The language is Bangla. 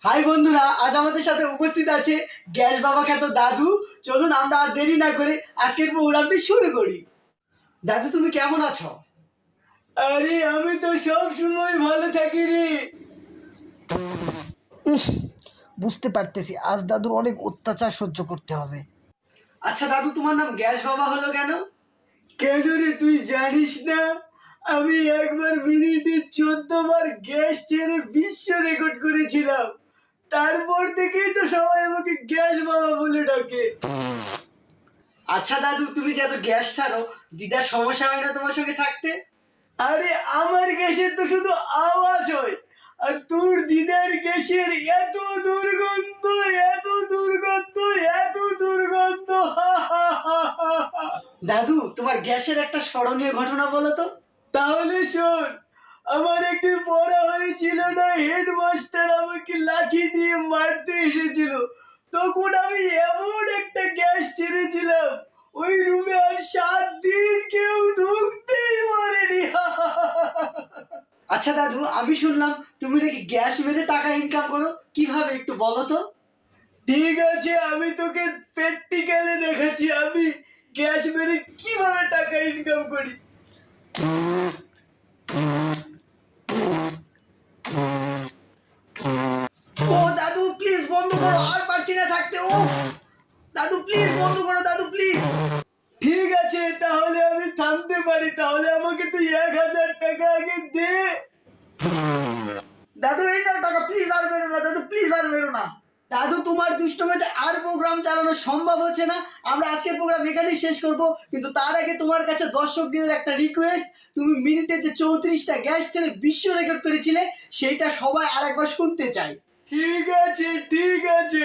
হাই বন্ধুরা, আজ আমাদের সাথে উপস্থিত আছে গ্যাস বাবা খ্যাত দাদু। চলুন আমরা আর দেরি না করে আজকের প্রোগ্রামটি শুরু করি। দাদু, তুমি কেমন আছো? আরে আমি তো সব সময় ভালো থাকি রে। বুঝতে পারতেছি আজ দাদুর অনেক অত্যাচার সহ্য করতে হবে। আচ্ছা দাদু, তোমার নাম গ্যাস বাবা হলো কেন? কেন রে, তুই জানিস না? আমি একবার মিনিটে 14 বার গ্যাস ছেড়ে বিশ্ব রেকর্ড করেছিলাম। তারপর থেকেই তো সবাই আমাকে গ্যাস বাবা বলে ডাকে। আচ্ছা দাদু, তুমি যে এত গ্যাস ছাড়ো, দিদার সমস্যা হয় না তোমার সঙ্গে থাকতে? আরে আমার গ্যাসের তো শুধু আওয়াজ হয়, আর তোর দিদার গ্যাসের এত দুর্গন্ধ, এত দুর্গন্ধ, এত দুর্গন্ধ। দাদু, তোমার গ্যাসের একটা স্মরণীয় ঘটনা বলো তো। তাহলে শোন, আমার একদিন পড়া হয়েছিল না, হেডমাস্টার আমাকে লাঠি দিয়ে মারতে এসেছিল। তখন আমি এমন একটা গ্যাস ছেড়েছিলাম, ওই রুমে আর 7 দিন কেউ ঢুকতেই পারেনি। আচ্ছা দাদু, আমি শুনলাম তুমি নাকি গ্যাস মেরে টাকা ইনকাম করো, কিভাবে একটু বলো তো। ঠিক আছে, আমি তোকে প্র্যাকটিক্যালে দেখাচ্ছি আমি গ্যাস মেরে কিভাবে টাকা ইনকাম করি। ও দাদু প্লিজ বন্ধ করো, আর পারছি না থাকতে। ও দাদু প্লিজ বন্ধ করো, দাদু প্লিজ। ঠিক আছে, তাহলে আমি থামতে পারি, তাহলে আমাকে তুই 1000 টাকা আগে দে। দাদু এই নাও টাকা, প্লিজ আর মেরো না দাদু, প্লিজ আর মেরো না। দাদু, তোমার দুষ্টমিতে আর প্রোগ্রাম চালানো সম্ভব হচ্ছে না। আমরা আজকের প্রোগ্রাম এখানেই শেষ করব, কিন্তু তার আগে তোমার কাছে দর্শকদের একটা রিকোয়েস্ট। তুমি মিনিটে যে 34টা গ্যাস ছেড়ে বিশ্ব রেকর্ড করেছিলে, সেইটা সবাই আরেকবার শুনতে চাই। ঠিক আছে, ঠিক আছে।